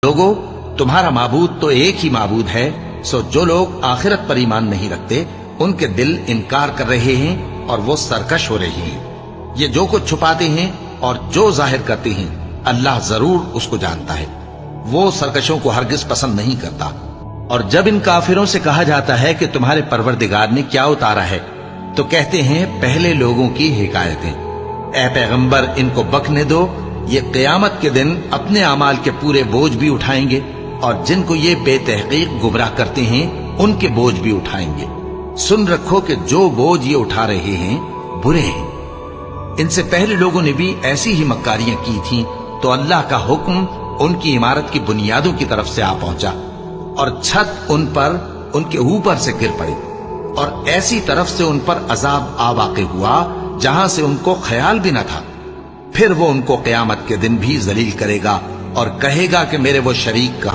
लोगो, तुम्हारा माबूद तो एक ही माबूद है, सो जो लोग आखिरत पर ईमान नहीं रखते उनके दिल इनकार कर रहे हैं और वो सरकश हो रही हैं। ये जो कुछ छुपाते हैं और जो जाहिर करते हैं अल्लाह जरूर उसको जानता है। वो सरकशों को हरगिज पसंद नहीं करता। और जब इन काफिरों से कहा जाता है कि तुम्हारे परवरदिगार ने क्या उतारा है, तो कहते हैं पहले लोगों की हिकायतें। ऐ पैगंबर, इनको बकने दो, ये क़यामत के दिन अपने अमाल के पूरे बोझ भी उठाएंगे और जिनको ये बेतहकीक गुमराह करते हैं उनके बोझ भी उठाएंगे। सुन रखो कि जो बोझ ये उठा रहे हैं बुरे हैं। इनसे पहले लोगों ने भी ऐसी ही मक्कारियां की थीं, तो अल्लाह का हुक्म उनकी इमारत की बुनियादों की तरफ से आ पहुंचा और छत उन पर उनके ऊपर से गिर पड़ी और ऐसी तरफ से उन पर अजाब आ वाक़े हुआ जहां से उनको ख्याल भी न था। फिर वो उनको क़यामत के दिन भी जलील करेगा और कहेगा कि मेरे वो शरीक कहां।